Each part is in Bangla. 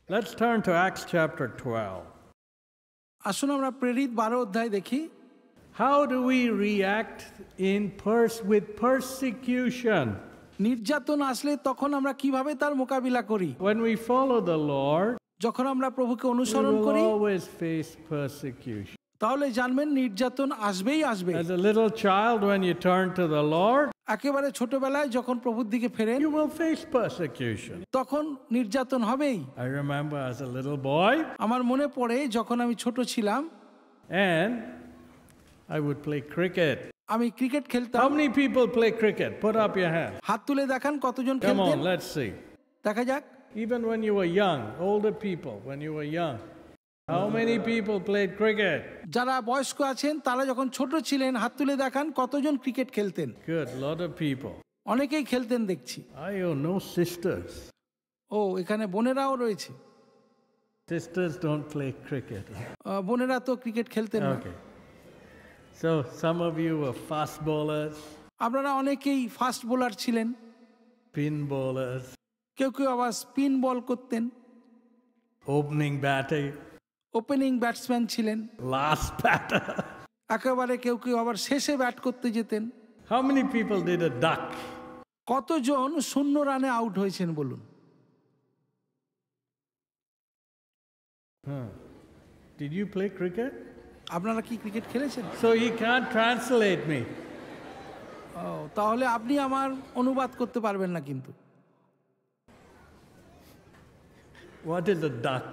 Let's turn to Acts chapter 12. আসুন আমরা প্রেরিত 12 অধ্যায় দেখি। How do we react with persecution? নির্যাতন আসলে তখন আমরা কিভাবে তার মোকাবিলা করি? When we follow the Lord, যখন আমরা প্রভুকে we অনুসরণ will করি always face persecution. তাহলে জানবেন নির্যাতন আসবেই আসবে। As a little child, when you turn to the Lord, একেবারে ছোটবেলায় যখন প্রভুর দিকে ফেরেন you will face persecution. তখন নির্যাতন হবেই। I remember as a little boy, আমার মনে পড়ে যখন আমি ছোট ছিলাম and I would play cricket. আমি ক্রিকেট How খেলতাম। many people play cricket? Put up your hand. হাত তুলে দেখান কতজন Come খেলতেন, on, let's see. দেখা যাক। Even when you were young, older people, when you were young, how many people played cricket? যারা বয়স্ক আছেন তারা যখন ছোট ছিলেন হাত তুলে দেখান কতজন ক্রিকেট খেলতেন। Good, lot of people. অনেকেই খেলতেন দেখছি। Oh, no sisters. ও এখানে বোনেরাও রয়েছে। Sisters don't play cricket. বোনেরা তো ক্রিকেট খেলতেন না। Okay. So some of you were fast bowlers, আপনারা অনেকেই ফাস্ট বোলার ছিলেন, spin bowlers, কেউ কেউ আবার স্পিন বল করতেন, opening batter, ওপেনিং ব্যাটসম্যান ছিলেন, last batter. একেবারে কেউ কেউ আবার শেষে ব্যাট করতে যেতেন। How many people did a duck? কতজন শূন্য রানে আউট হয়েছেন বলুন? Did you play cricket? আপনারা কি ক্রিকেট খেলেছেন? So he can't translate me. ও তাহলে আপনি আমার অনুবাদ করতে পারবেন না কিন্তু। What is a duck?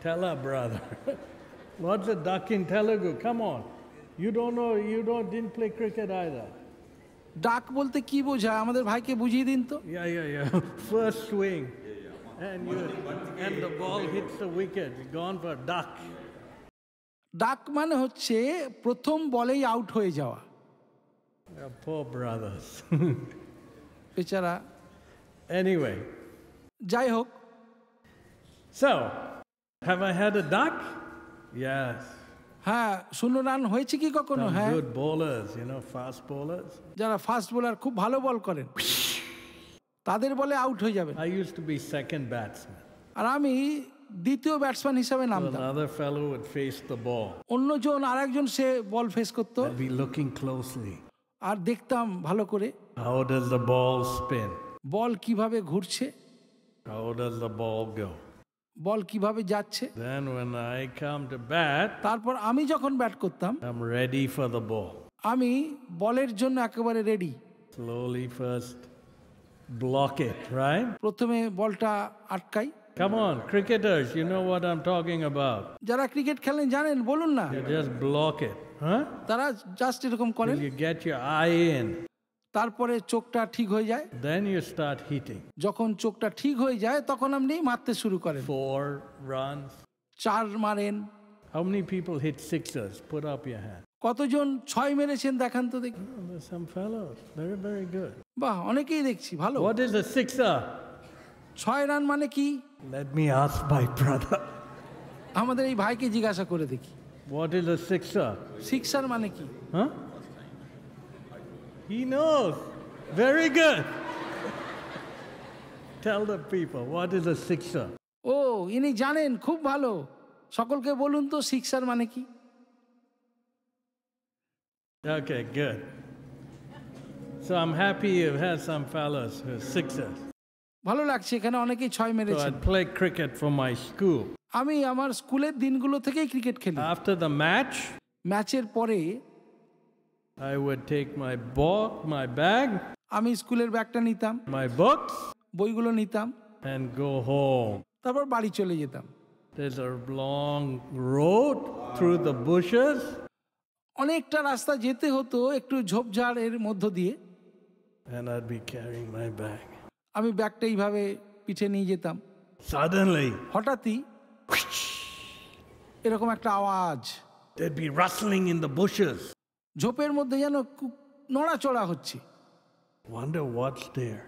Tell our brother. What's a duck in Telugu? Come on. You don't know, didn't play cricket either. ডাক বলতে কি বোঝায় আমাদের ভাইকে বুঝিয়ে দিন তো। Yeah. First swing. And the ball hits the wicket. It's gone for duck. ডাক মানে হচ্ছে প্রথম বলেই আউট হয়ে যাওয়া। Poor brothers. বেচারা। Anyway. যাই হোক। So, have I had a duck? Yes. হ্যাঁ, শূন্য রান হয়েছে কি কখনো? Some হ্যাঁ, good bowlers, fast bowlers. যারা ফাস্ট বোলার খুব ভালো বল করেন তাদের বলে আউট হয়ে যাবে। I used to be second batsman. আর আমি দ্বিতীয় ব্যাটসম্যান হিসাবে So নামতাম। another fellow would face the ball. অন্যজন আরেকজন সে বল ফেস করতো I'd be looking closely. আর দেখতাম ভালো করে How does the ball spin? বল কিভাবে ঘুরছে, How does the ball go? বল কিভাবে যাচ্ছে। Then when I come to bat, তারপর আমি যখন ব্যাট করতাম I'm ready for the ball. আমি বলের জন্য একেবারে ready. Slowly first block it, right? প্রথমে বলটা আটকাই। Come on, cricketers, you know what I'm talking about. যারা ক্রিকেট খেলেন জানেন, বলুন না। You just block it, huh? তারা জাস্ট এরকম করেন, Till you get your eye in. তারপরে চোখটা ঠিক হয়ে যায়। Then you start hitting. যখন চোখটা ঠিক হয়ে যায় তখন আপনি মারতে শুরু করেন। 4 runs. 4 মারেন। How many people hit sixers? Put up your hand. কতজন 6 মেরেছেন দেখান তো দেখি। Oh, there's some fellows. Very, very good. বাহ, অনেকেই দেখছি ভালো। What is a sixer? 6 run মানে কি? Let me ask my brother. আমাদের এই ভাইকে জিজ্ঞাসা করে দেখি। What is a sixer? সিক্সার মানে কি? Huh? He knows. Very good. Tell the people, what is a sixer? ও ইনি জানেন, খুব ভালো। সকলকে বলুন তো সিক্সার মানে কি? Okay, good. So I'm happy you've had some fellows who are sixers. ভালো লাগছে, এখানে অনেকেই 6 So মেরেছেন। I'd play cricket for my school. আমি আমার স্কুলের দিনগুলো থেকেই ক্রিকেট খেলি। After the match, ম্যাচের পরে I would take my bag, আমি স্কুলের ব্যাগটা নিতাম, my books, বইগুলো নিতাম, and go home. তারপর বাড়ি চলে যেতাম। There's a long road through the bushes. অনেকটা রাস্তা যেতে হতো একটু ঝোপঝাড়ের মধ্য দিয়ে। And I'd be carrying my bag. আমি ব্যাগটা এইভাবে পিঠে নিয়ে যেতাম। Suddenly, হঠাৎই এরকম একটা আওয়াজ, there'd be rustling in the bushes. ঝোপের মধ্যে যেন নড়াচড়া হচ্ছে। Wonder what's there.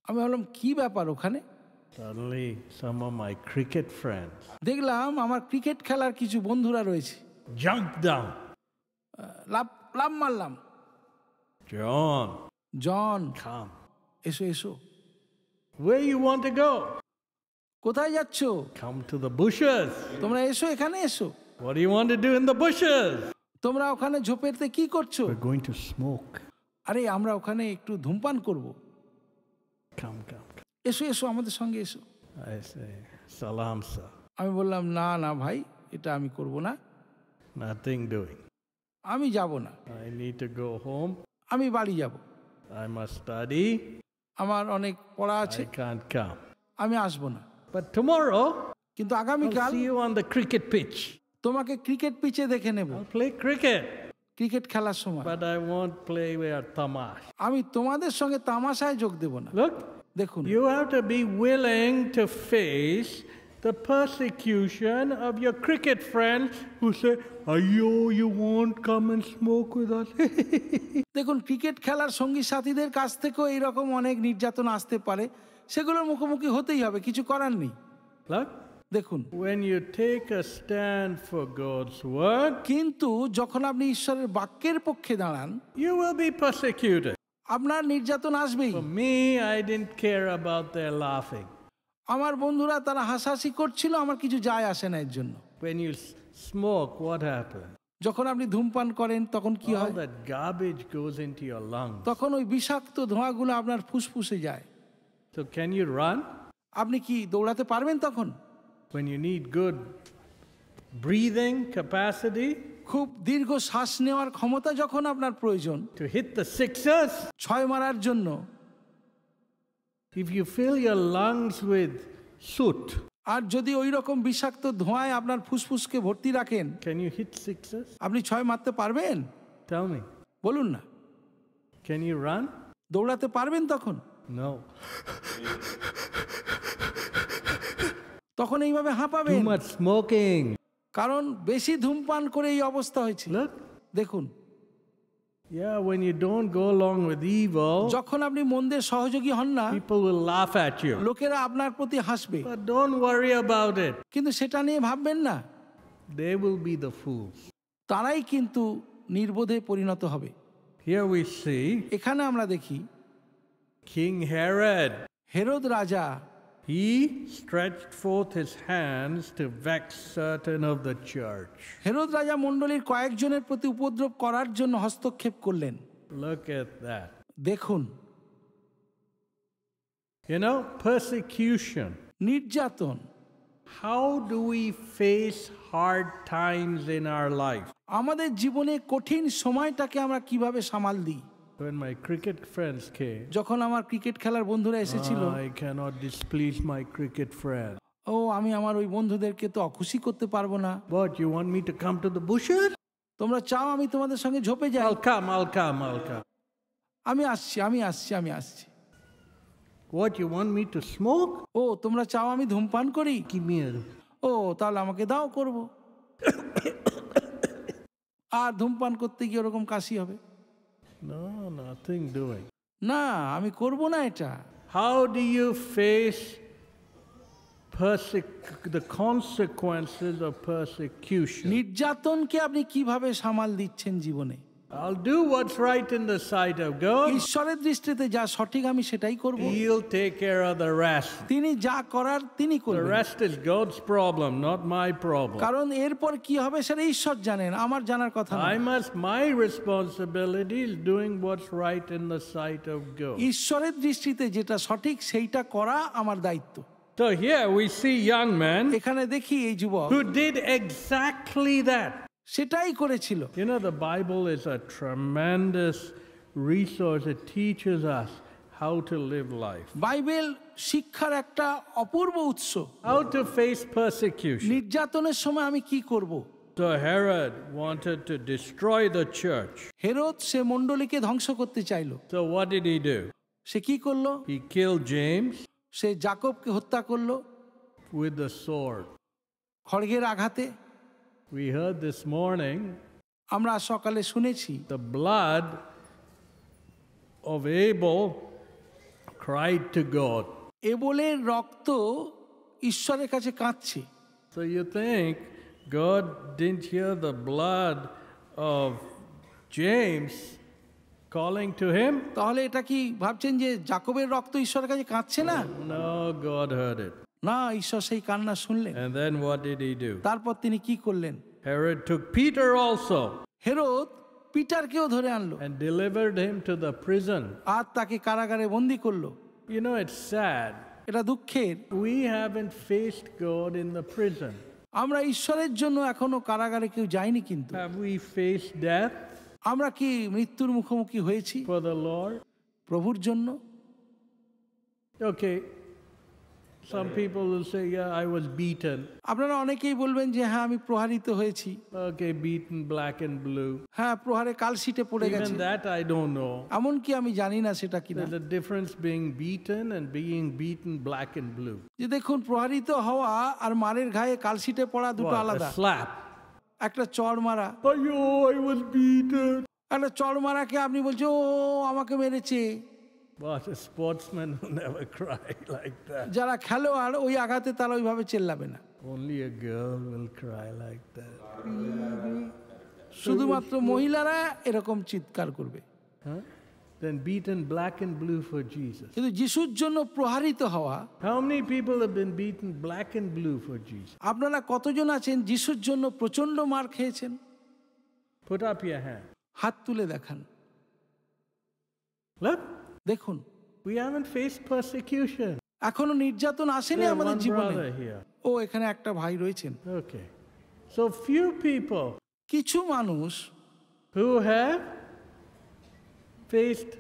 আমি ভাবলাম কি ব্যাপার ওখানে। Suddenly, some of my cricket friends দেখলাম আমার ক্রিকেট খেলার কিছু বন্ধুরা রয়েছে। jumped down. লাফ মারলাম। John, জন, come. এসো এসো। Where you want to go? কোথায় যাচ্ছ? Come to the bushes. তোমরা এসো, এখানে এসো। What do you want to do in the bushes? তোমরা ওখানে ঝোপেতে কি করছো? We're going to smoke. আরে আমরা ওখানে একটু ধূমপান করব। Come, come, come. এসো এসো, আমাদের সঙ্গে এসো। I say, Salam, sir. আমি বললাম, না না ভাই, এটা আমি করব না, Nothing doing. আমি যাব না, I need to go home. আমি বাড়ি যাব, I must study. আমার অনেক পড়া আছে, I can't come. আমি আসব না। But tomorrow, কিন্তু I'll আগামীকাল see you on the cricket pitch. তোমাকে ক্রিকেট পিচে দেখে নেব, I'll play cricket, ক্রিকেট খেলার সময়। but I won't play where tamash. আমি তোমাদের সঙ্গে তামাশায় যোগ দেব না। Look, দেখুন, you have to be willing to face the persecution of your cricket friends who say, "Ayo, you won't come and smoke with us." দেখুন, ক্রিকেট খেলার সঙ্গী সাথীদের কাছ থেকেও এইরকম অনেক নির্যাতন আসতে পারে, সেগুলোর মুখোমুখি হতেই হবে, কিছু করার নেই। Look, দেখুন, when you take a stand for God's word, কিন্তু যখন আপনি ঈশ্বরের বাক্যের পক্ষে দাঁড়ান, you will be persecuted. আপনার নির্যাতন আসবেই। For me, I didn't care about their laughing. আমার বন্ধুরা তারা হাসাহাসি করছিল, আমার কিছু যায় আসে না এর জন্য। When you smoke, what happens? যখন আপনি ধূমপান করেন তখন কি All হয়? that garbage goes into your lungs. তখন ওই বিষাক্ত ধোঁয়াগুলো আপনার ফুসফুসে যায়। So can you run? আপনি কি দৌড়াতে পারবেন তখন? When you need good breathing capacity খুব দীর্ঘ শ্বাস নেওয়ার ক্ষমতা যখন আপনার প্রয়োজন, to hit the sixers, 6 মারার জন্য, if you fill your lungs with soot, আর যদি ওই রকম বিষাক্ত ধোঁয়ায় আপনার ফুসফুসকে ভর্তি রাখেন, can you hit sixers? আপনি 6 মারতে পারবেন? Tell me. বলুন না। Can you run? দৌড়াতে পারবেন তখন? No. তখন এইভাবে হাঁপাবেন, Too much smoking. কারণ বেশি ধূমপান করে এই অবস্থা হয়েছে। Look. দেখুন, Yeah, when you don't go along with evil, যখন আপনি মন্দের সহযোগী হন না, people will laugh at you. লোকেরা আপনার প্রতি হাসবে, But don't worry about it. কিন্তু সেটা নিয়ে ভাববেন না। They will be the fools. তারাই কিন্তু নির্বোধে পরিণত হবে। Here we see এখানে আমরা দেখি King Herod. হেরোদ রাজা, He stretched forth his hands to vex certain of the church. Herod রাজা মণ্ডলীর কয়েকজনের প্রতি উপদ্রব করার জন্য হস্তক্ষেপ করলেন। Look at that. দেখুন, You know, persecution. নির্যাতন। How do we face hard times in our life? আমাদের জীবনে কঠিন সময়টাকে আমরা কিভাবে সামাল দিই? When my cricket friends came, যখন আমার ক্রিকেট খেলার বন্ধুরা এসেছিল, I cannot displease my cricket friend. ও আমি আমার ওই বন্ধুদেরকে তো অখুশি করতে পারবো না। What, you want me to come to the bushes? তোমরা চাও আমি তোমাদের সঙ্গে ঝোপে যাই? I'll come. আমি আসছি, আমি আসছি, আমি আসছি। What, you want me to smoke? ও তোমরা চাও আমি ধূমপান করি? Give me a... ও তাহলে আমাকে দাও, করব। আর ধূমপান করতে গিয়ে ওরকম কাশি হবে? No, nothing doing. না, আমি করব না এটা। How do you face the consequences of persecution? নির্যাতনকে আপনি কিভাবে সামাল দিচ্ছেন জীবনে? I'll do what's right in the sight of God. ঈশ্বরের দৃষ্টিতে যা সঠিক আমি সেটাই করব। He'll take care of the rest. তিনি যা করার তিনি The করবেন। rest is God's problem, not my problem. কারণ এরপর কি হবে সেটা ঈশ্বর জানেন, আমার জানার কথা না। my responsibility is doing what's right in the sight of God. ঈশ্বরের দৃষ্টিতে যেটা সঠিক সেইটা করা আমার দায়িত্ব। So here we see young men এখানে দেখি এই যুবক who did exactly that. সেটাই করেছিল। You know, the Bible is a tremendous resource. It teaches us how to live life, Bible শিক্ষার একটা অপূর্ব উৎস। how to face persecution. নির্যাতনের সময় আমি কি করব? So Herod wanted to destroy the church. Herod সে মণ্ডলীকে ধ্বংস করতে চাইলো। So what did he do? সে কি করলো? He killed James সে যাকবকে হত্যা করলো with the sword. খড়গের আঘাতে। We heard this morning আমরা সকালে শুনেছি the blood of Abel cried to God. এবলের রক্ত ঈশ্বরের কাছে কাঁদছে। So you think God didn't hear the blood of James calling to him? তাহলে এটা কি ভাবছেন যে যাকবের রক্ত ঈশ্বরের কাছে কাঁদছে না? No, God heard it. না, ঈশ্বর সেই কান্না শুনলেন। And then what did he do? তারপর তিনি কি করলেন? Herod took Peter also Herod পিটারকেও ধরে আনলো and delivered him to the prison. আর তাকে কারাগারে বন্দী করলো। You know, it's sad. এটা দুঃখের, We haven't faced God in the prison. আমরা ঈশ্বরের জন্য এখনো কারাগারে কেউ যাইনি। কিন্তু Have we faced death আমরা কি মৃত্যুর মুখোমুখি হয়েছি for the Lord? প্রভুর জন্য? Okay. Some people will say, yeah, I was beaten. আপনারা অনেকেই বলবেন যে হ্যাঁ আমি প্রহারিত হয়েছি, Okay, beaten black and blue. হ্যাঁ প্রহারে কালশিটে পড়ে গেছে। Even that I don't know. এমনকি আমি জানি না সেটা কিনা। There's a difference being beaten and being beaten black and blue. যে দেখুন, প্রহারিত হওয়া আর মারের ঘায়ে কালশিটে পড়া দুটো What? আলাদা। A slap. একটা চড় মারা, Oh, I was beaten. একটা চড় মারাকে আপনি বলছেন ও আমাকে মেরেছে। But a sportsman will never cry like that. যারা খেলোয়াড় ওই আঘাতে তারা ওইভাবে চেল্লাবে না। Only a girl will cry like that. শুধুমাত্র মহিলারা এরকম চিৎকার করবে। Huh? Then beaten black and blue for Jesus. কিন্তু যিশুর জন্য প্রহারিত হওয়া, How many people have been beaten black and blue for Jesus? আপনারা কতজন আছেন যিশুর জন্য প্রচন্ড মার খেয়েছেন? Put up your hand. হাত তুলে দেখান। Look, দেখুন, we haven't faced persecution. এখনো নির্যাতন আসেনি There's আমাদের one জীবনে। brother here. ও এখানে একটা ভাই রয়েছেন। Okay. So few people কিছু মানুষ who have faced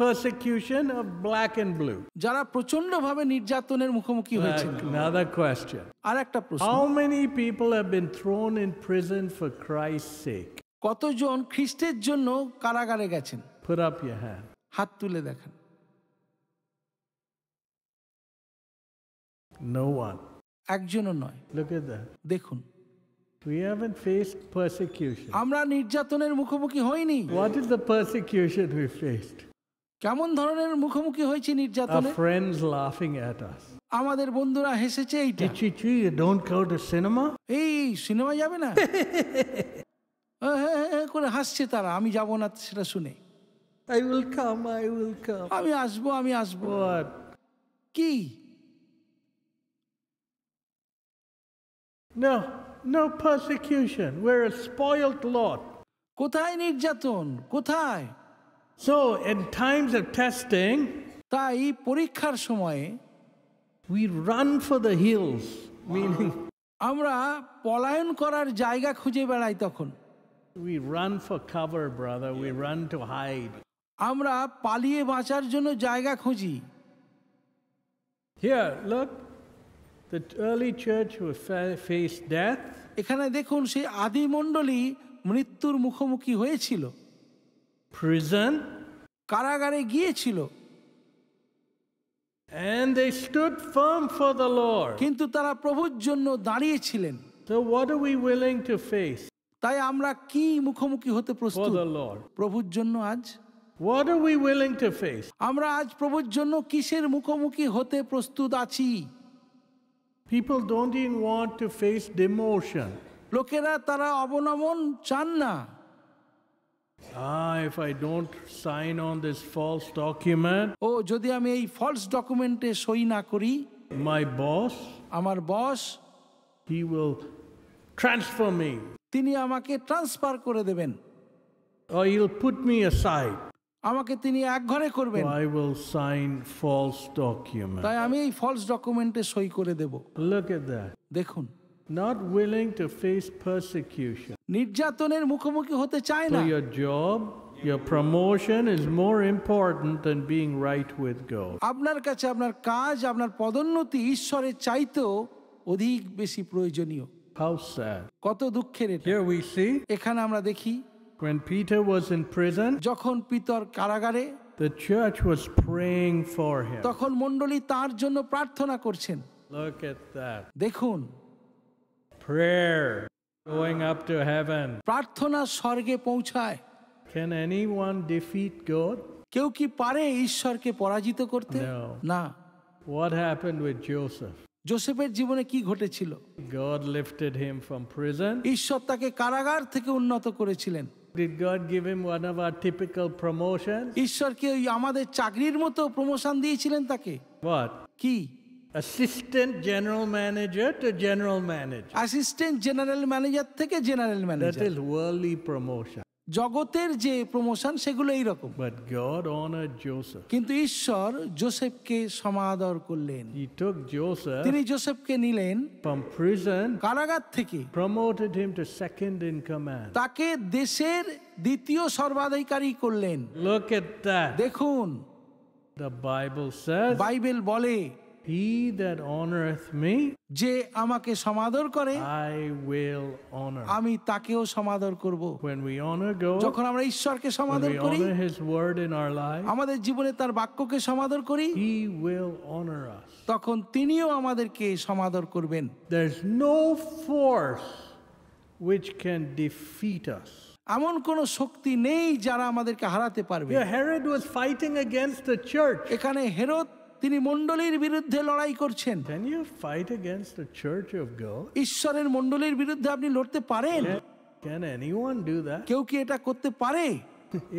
persecution of black and blue. যারা প্রচন্ড ভাবে নির্যাতনের মুখোমুখি হয়েছেন। Another question. আর একটা প্রশ্ন, How many people have been thrown in prison for Christ's sake? কতজন খ্রিস্টের জন্য কারাগারে গেছেন? Put up your hand. হাত তুলে দেখান। No one. একজনও নয়। Look at that. দেখুন, We haven't faced persecution. আমরা নির্যাতনের মুখোমুখি হইনি। What is the persecution we faced? কেমন ধরনের মুখোমুখি হয়েছি Our নির্যাতনে? friends laughing at us. আমাদের বন্ধুরা হেসেছে এইটা। Chichi, you don't go to cinema? এই সিনেমা যাবে না করে হাসছে তারা, আমি যাব না সেটা শুনে। I will come, I will come. আমি আসবো, আমি আসবো। What? কি? No, no persecution. We're a spoiled lot. কোথায় নির্যাতন? কোথায়? So, in times of testing, তাই পরীক্ষার সময়ে we run for the hills, meaning আমরা পলায়ন করার জায়গা খুঁজে বেড়াই। তখন we run for cover, brother. We run to hide. আমরা পালিয়ে বাঁচার জন্য জায়গা খুঁজি। Here, look, the early church who faced death, এখানে দেখুন, সেই আদি মণ্ডলী মৃত্যুর মুখোমুখি হয়েছিল, prison, কারাগারে গিয়েছিল, and they stood firm for the Lord. কিন্তু তারা প্রভুর জন্য দাঁড়িয়েছিলেন। So what are we willing to face তাই আমরা কি মুখোমুখি হতে for প্রস্তুত the Lord? প্রভুর জন্য? আজ What are we willing to face? আমরা আজ প্রভুর জন্য কিসের মুখোমুখি হতে প্রস্তুত আছি? People don't even want to face demotion. লোকেরা তারা অবনমন চান না। If I don't sign on this false document, ও যদি আমি এই ফলস ডকুমেন্টে সই না করি, my boss, আমার বস he will transfer me, তিনি আমাকে ট্রান্সফার করে দেবেন, or he'll put me aside. আমাকে তিনি একঘরে করবেন। So I will sign false document. তাই আমি এই ফলস ডকুমেন্টে সই করে দেব। Look at that. দেখুন, Not willing to face persecution. নির্যাতনের মুখোমুখি হতে চায় So না। your job, your promotion is more important than being right with God. আপনার কাছে আপনার কাজ, আপনার পদোন্নতি ঈশ্বরের চাইতেও অধিক বেশি প্রয়োজনীয়। How sad. কত দুঃখের এটা। Here we see এখানে আমরা দেখি, when Peter was in prison, যখন পিতর কারাগারে, the church was praying for him. তখন মণ্ডলী তার জন্য প্রার্থনা করছেন। Look at that. দেখুন, Prayer going up to heaven. প্রার্থনা স্বর্গে পৌঁছায়। Can anyone defeat God? কেউ কি পারে ঈশ্বরকে পরাজিত করতে? No. না। What happened with Joseph? যোসেফের জীবনে কি ঘটেছিল? God lifted him from prison. ঈশ্বর তাকে কারাগার থেকে উন্নত করেছিলেন। Did God give him one of our typical promotions? ঈশ্বরকে ওই আমাদের চাকরির মতো প্রমোশন দিয়েছিলেন তাকে। What? কি? assistant general manager to general manager. Assistant general manager থেকে general That manager. is worldly promotion. জগতের যে প্রমোশন সেগুলো এইরকম, But God honored Joseph. কিন্তু ঈশ্বর যোসেফকে সমাদর করলেন। He took Joseph তিনি যোসেফকে নিলেন from prison, কারাগার থেকে, promoted him to second in command. তাকে দেশের দ্বিতীয় সর্বাধিকারী করলেন। Look at that. দেখুন, The Bible says, বাইবেল বলে, He that honoreth me, যে আমাকে সমাদর করে I will honor. আমি তাকেও সমাদর করব। When we honor God, যখন আমরা ঈশ্বরকে when সমাদর we করি, honor His word in our life, আমাদের জীবনে তার বাক্যকে সমাদর করি, He will honor us. তখন তিনিও আমাদেরকে সমাদর করবেন। There's no force which can defeat us. এমন কোন শক্তি নেই যারা আমাদেরকে হারাতে পারবে। Yeah, Herod was fighting against the church. এখানে হেরোদ তিনি মণ্ডলীর বিরুদ্ধে লড়াই করছেন। Can you fight against the church of God? ঈশ্বরের মণ্ডলীর বিরুদ্ধে আপনি লড়তে পারেন? Can anyone do that? কেউ কি এটা করতে পারে?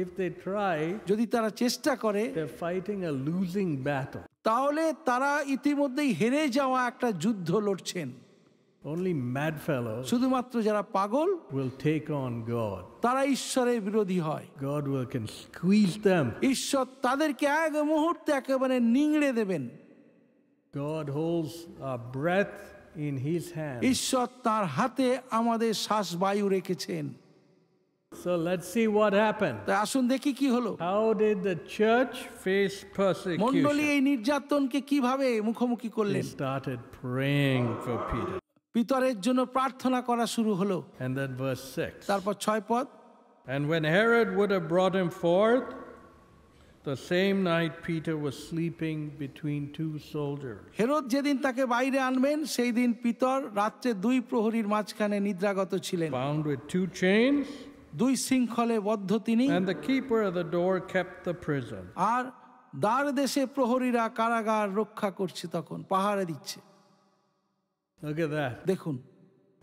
If they try, যদি তারা চেষ্টা করে, they're fighting a losing battle. তাহলে তারা ইতিমধ্যেই হেরে যাওয়া একটা যুদ্ধ লড়ছেন। Only mad fellows শুধুমাত্র যারা পাগল will take on God. তারা ঈশ্বরের বিরোধী হয়। God can squeeze them. ঈশ্বর তাদেরকে এক মুহূর্তে একেবারে নিংড়ে দেবেন। God holds our breath in His hand. ঈশ্বর তার হাতে আমাদের শ্বাস বায়ু রেখেছেন। So let's see what happened. তাই আসুন দেখি কি হলো। How did the church face মণ্ডলী persecution? এই নির্যাতনকে কিভাবে মুখোমুখি They করলেন? started praying for Peter. পিতরের জন্য প্রার্থনা করা শুরু হলো। And then verse 6. তারপর 6 পদ, And when Herod would have brought him forth, the same night Peter was sleeping between two soldiers. Herod যেদিন তাকে বাইরে আনবেন সেই দিন পিতর রাত্রে 2 প্রহরীর মাঝখানে নিদ্রাগত ছিলেন। Bound with 2 chains, 2 শৃঙ্খলে বদ্ধ তিনি, and the keeper of the door kept the prison. আর দ্বার দেশে প্রহরীরা কারাগার রক্ষা করছে, তখন পাহারা দিচ্ছে। Look at that. দেখুন,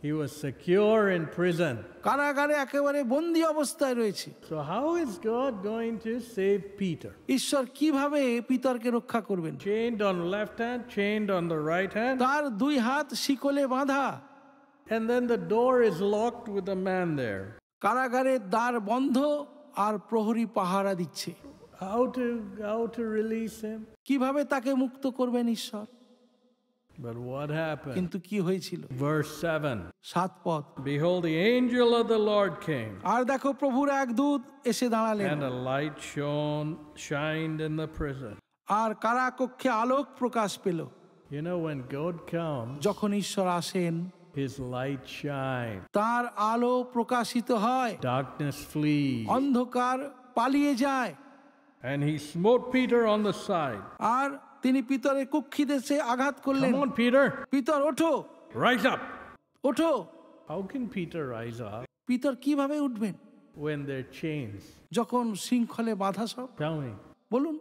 He was secure in prison. কারাগারে একেবারে বন্দী অবস্থায় রয়েছে। So how is God going to save Peter? ঈশ্বর কিভাবে পিতরকে রক্ষা করবেন? Chained on the left hand, chained on the right hand, তার 2 হাত শিকলে বাঁধা, and then the door is locked with a man there. কারাগারের দ্বার বন্ধ আর প্রহরী পাহারা দিচ্ছে। How to release him? কিভাবে তাকে মুক্ত করবেন ঈশ্বর? But what happened? কিন্তু কি হয়েছিল? Verse 7. 7 পদ, Behold, the angel of the Lord came, আর দেখো প্রভুর এক দূত এসে দাঁড়ালেন, and a light shined in the prison. আর কারাকক্ষে আলোক প্রকাশ পেল। You know, when God comes, যখন ঈশ্বর আসেন, His light shines. তার আলো প্রকাশিত হয়, Darkness flees. অন্ধকার পালিয়ে যায়। And He smote Peter on the side. আর তিনি পিতরের কুক্ষিদেশে আঘাত করলেন। Come on, Peter. পিতর ওঠো, Rise up. ওঠো। How can Peter rise up Peter কিভাবে উঠবেন when they're chains? যখন শৃঙ্খলে বাঁধা সব? Tell me. বলুন।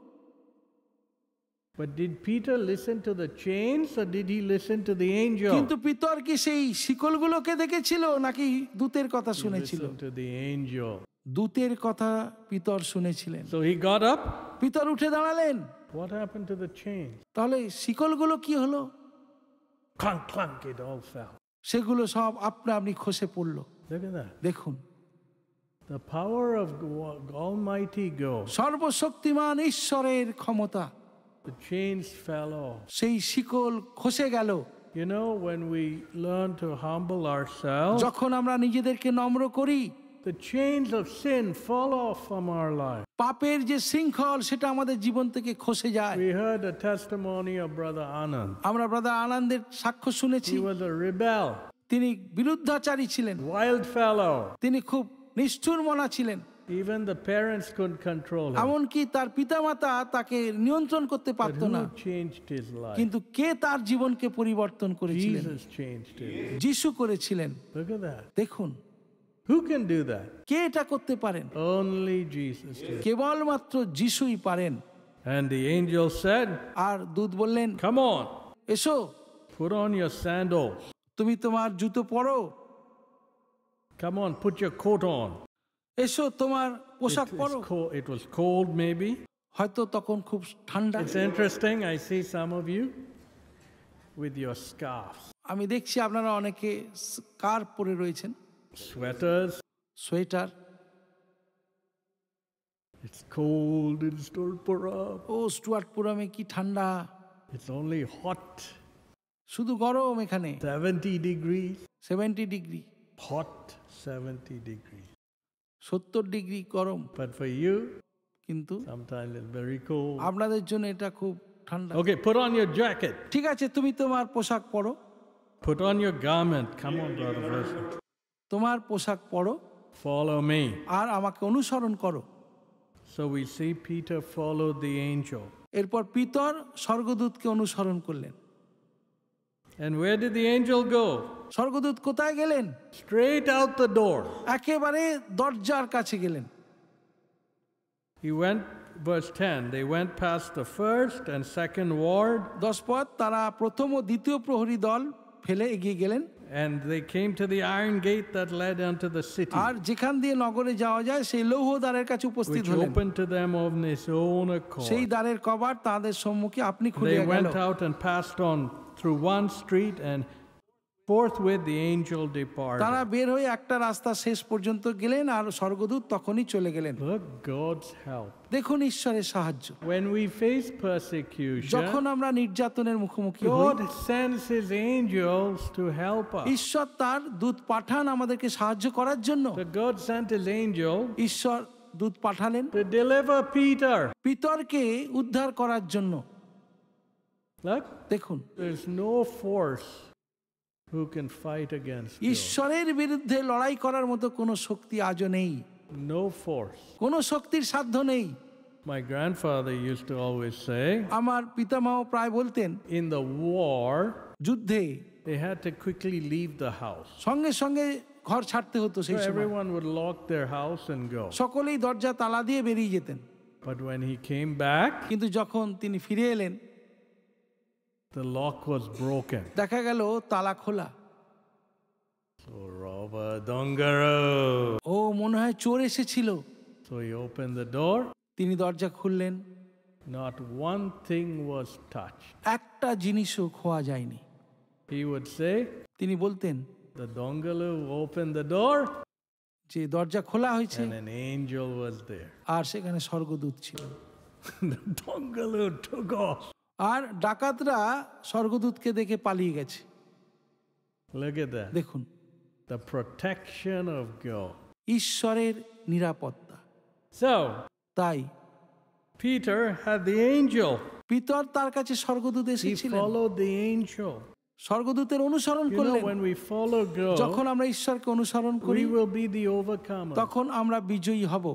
But did Peter listen to the chains or did he listen to the angel? কিন্তু পিতর কি সেই শিকলগুলোকে দেখেছিল নাকি দূতের কথা He শুনেছিল? listened to the angel. দূতের কথা পিতর শুনেছিলেন। So he got up. Peter উঠে দাঁড়ালেন। What happened to the chains? তাহলে শিকলগুলো কি হলো? Clunk, clunk, it all fell. সেগুলো সব আপনা আপনি খসে পড়ল। Look at that. দেখুন, The power of Almighty God. সর্বশক্তিমান ঈশ্বরের ক্ষমতা। The chains fell off. সেই শিকল খসে গেল। You know, when we learn to humble ourselves, যখন আমরা নিজেদেরকে নম্র করি, the chains of sin fall off from our life. পাপের যে শৃঙ্খল সেটা আমাদের জীবন থেকে খসে যায়। We heard the testimony of Brother Anand. আমরা ব্রাদার আনন্দের সাক্ষ্য শুনেছি। He was a rebel, তিনি বিরুদ্ধাচারী ছিলেন, wild fellow. তিনি খুব নিষ্ঠুর মনা ছিলেন। Even the parents couldn't control him. এমনকি তার পিতামাতা তাকে নিয়ন্ত্রণ করতে But পারত না। who changed his life? কিন্তু কে তার জীবনকে পরিবর্তন করেছিলেন? Jesus changed it. যিশু করেছিলেন। Look at that. দেখুন, Who can do that? কে এটা করতে পারেন? Only Jesus did. কেবলমাত্র যিশুই পারেন। And the angel said, আর দূত বললেন, Come on, এসো, put on your sandals. তুমি তোমার জুতো পরো, Come on, put your coat on. এসো তোমার পোশাক পরো। It was cold, maybe. হয়তো তখন খুব ঠান্ডা। It's interesting. I see some of you. with your scarves, আমি দেখছি আপনারা অনেকে স্কার্ফ পরে রয়েছেন, sweaters. Sweater. It's cold in Stolpuram. ও স্টুয়ার্টপুরামে কি ঠান্ডা, It's only hot, শুধু গরম এখানে 70 degrees. 70 degree, Hot 70 degrees. 70 degree গরম, But for you, কিন্তু sometimes it's very cold. আপনাদের জন্য এটা খুব ঠান্ডা। Okay, put on your jacket. ঠিক আছে, তুমি তোমার পোশাক পরো, Put on your garment. Come on, brother Wilson. তোমার পোশাক পরো Follow me. আর আমাকে অনুসরণ করো। So we see Peter followed the angel. এরপর পিতর স্বর্গদূতকে অনুসরণ করলেন। And where did the angel go? স্বর্গদূত কোথায় গেলেন? Straight out the door. একেবারে দরজার কাছে গেলেন। He went, verse 10, they went past the first and second ward 10 পদ, তারা প্রথম ও দ্বিতীয় প্রহরী দল ফেলে এগিয়ে গেলেন, and they came to the iron gate that led unto the city, আর যেখান দিয়ে নগরে যাওয়া যায় সেই লৌহ দ্বারের কাছে উপস্থিত which হলেন। opened to them of his own সেই accord. দ্বারের কবাট তাদের সম্মুখে আপনি খুলে They গেল। went out and passed on through one street, and forthwith the angel তারা departed. বের হয়ে একটা রাস্তা শেষ পর্যন্ত গেলেন আর স্বর্গদূত তখনই চলে গেলেন। Look, God's help. দেখুন ঈশ্বরের সাহায্য। When we face persecution, যখন আমরা নির্যাতনের মুখোমুখি হই, God sends his angels to help us. ঈশ্বর তার দূত পাঠান আমাদেরকে সাহায্য করার জন্য। So God sent his angel ঈশ্বর দূত পাঠালেন to deliver Peter. পিতরকে উদ্ধার করার জন্য। Look, দেখুন, there's no force who can fight against God. ঈশ্বরের বিরুদ্ধে লড়াই করার মতো কোনো শক্তি আজও নেই, No force. কোনো শক্তির সাধ্য নেই। My grandfather used to always say, আমার পিতামহ প্রায় বলতেন, in the war, যুদ্ধে they had to quickly leave the house. সঙ্গে সঙ্গে ঘর ছাড়তে হতো So সেই সময়। everyone would lock their house and go. সকলেই দরজা তালা দিয়ে বেরিয়ে যেতেন। But when he came back, কিন্তু যখন তিনি ফিরে এলেন, the lock was broken. দেখা গেল তালা খোলা। So Robert Dongaro. ও মনে হয় চোর এসেছিল। So he opened the door. তিনি দরজা খুললেন, Not one thing was touched. একটা জিনিসও খোয়া যায়নি। He would say, তিনি বলতেন the Dongalu opened the door যে দরজা খোলা হয়েছে and an angel was there. আর সেখানে স্বর্গদূত ছিল। The Dongalu took off. আর ডাকাতরা স্বর্গদূতকে দেখে পালিয়ে গেছে। Look at that. দেখুন, The protection of God. ঈশ্বরের নিরাপত্তা। So, তাই Peter had the angel. Peter তার কাছে স্বর্গদূত He এসেছিলেন, followed the angel. স্বর্গদূতের অনুসরণ You know, করলেন। when we follow God, যখন আমরা ঈশ্বরকে অনুসরণ করি we will be the overcomer. তখন আমরা বিজয়ী হব।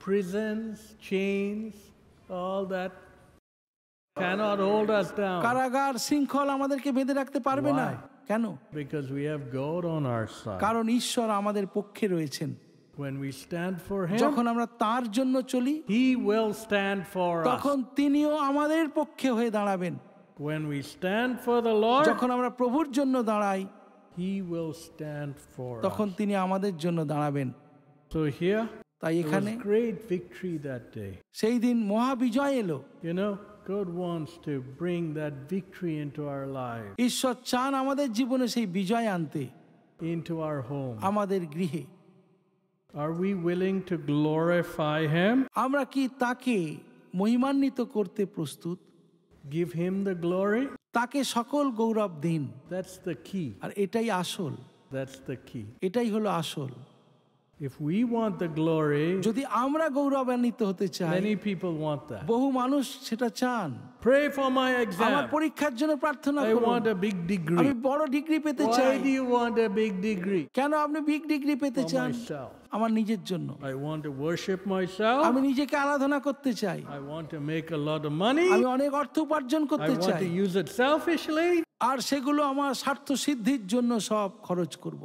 Prisons, chains, all that cannot hold us down কারাগার শৃঙ্খল আমাদেরকে বেঁধে রাখতে পারবে না। Why? কেন? because we have God on our side. কারণ ঈশ্বর আমাদের পক্ষে রয়েছেন। When we stand for Him, যখন আমরা তার জন্য চলি He will stand for us. তখন তিনিও আমাদের পক্ষে হয়ে দাঁড়াবেন। When we stand for the Lord, যখন আমরা প্রভুর জন্য দাঁড়াই He will stand for তখন us. তিনি আমাদের জন্য দাঁড়াবেন। So here, তাই there এখানে was great victory that day. সেই দিন মহা বিজয় এলো। You know, God wants to bring that victory into our lives, ঈশ্বর চান আমাদের জীবনে সেই বিজয় আনতে, into our home. আমাদের গৃহে। Are we willing to glorify Him? আমরা কি তাকে মহিমান্বিত করতে প্রস্তুত? Give Him the glory? তাকে সকল গৌরব দিন। That's the key. আর এটাই আসল, That's the key. এটাই হলো আসল। If we want the glory, যদি আমরা গৌরবান্বিত হতে চাই, many people want that. বহু মানুষ সেটা চান। Pray for my আমার exam. পরীক্ষার জন্য প্রার্থনা I করুন। want a big আমি degree. বড় ডিগ্রি পেতে চাই। Why do you want a big degree? কেন আপনি বিগ ডিগ্রি পেতে For চান? myself. আমার নিজের জন্য। I want to worship myself. আমি নিজেকে আরাধনা করতে চাই। I want to make a lot of money. আমি অনেক অর্থ উপার্জন I করতে want চাই to use it selfishly. আর সেগুলো আমার স্বার্থ সিদ্ধির জন্য সব খরচ করব।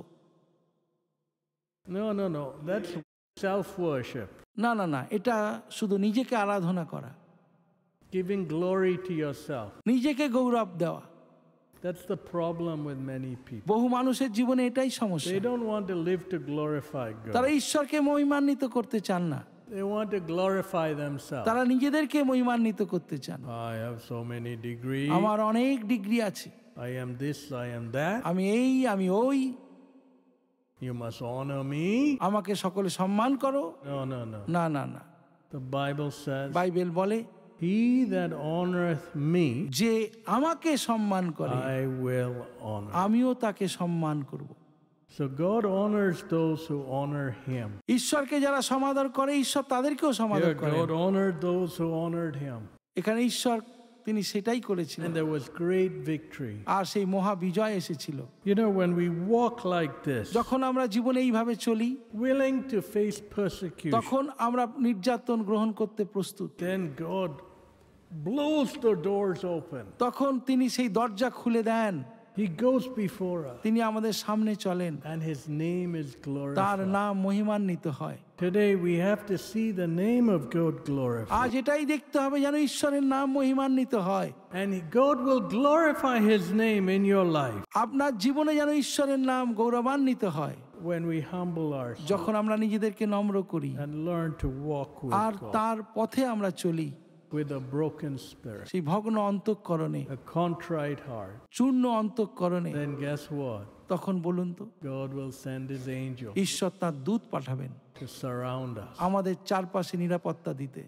No. That's self-worship. না না না, এটা শুধু নিজেকে আরাধনা করা, Giving glory to yourself. নিজেকে গৌরব দেওয়া। That's the problem with many people. বহু মানুষের জীবনে এটাই সমস্যা। They don't want to live to glorify তারা God. ঈশ্বরকে মহিমান্বিত করতে চান না, They want to glorify themselves. তারা নিজেদেরকে মহিমান্বিত করতে চান। I have so many degrees. আমার অনেক ডিগ্রি আছে, I am this, I am that. আমি এই, আমি ওই, You must honor me. আমাকে সকলে সম্মান করো। No, no, no. না না না, The Bible says, বাইবেল বলে he that honoreth me, যে আমাকে সম্মান করে I will honor. আমিও তাকে সম্মান করব। So God honors those who honor him. ঈশ্বরকে যারা সমাদর করে ঈশ্বর তাদেরকেও সমাদর Here করে। God honored those who honored him. এখানে ঈশ্বর তিনি সেটাই করেছিলেন, And there was great victory. আর সেই মহা বিজয় এসেছিল। You know, when we walk like this, যখন আমরা জীবনে এইভাবে চলি, willing to face persecution, তখন আমরা নির্যাতন গ্রহণ করতে প্রস্তুত। then God blows the doors open. তখন তিনি সেই দরজা খুলে দেন, He goes before us, তিনি আমাদের সামনে চলেন, and his name is তার glorified. নাম মহিমান্বিত হয়। Today we have to see the name of God glorified. আজ এটাই দেখতে হবে যেন ঈশ্বরের নাম মহিমান্বিত হয়, And God will glorify his name in your life আপনার জীবনে যেন ঈশ্বরের নাম গৌরবান্বিত হয়, when we humble ourselves যখন আমরা নিজেদেরকে নম্র করি and learn to walk R with God তার পথে আমরা চলি, with a broken spirit, সেই ভগ্ন অন্তঃকরণে, a contrite heart. চূর্ণ অন্তঃকরণে। Then guess what? তখন বলুন তো, God will send his angel ঈশ্বর তার দূত পাঠাবেন to surround us. আমাদের চারপাশে নিরাপত্তা দিতে।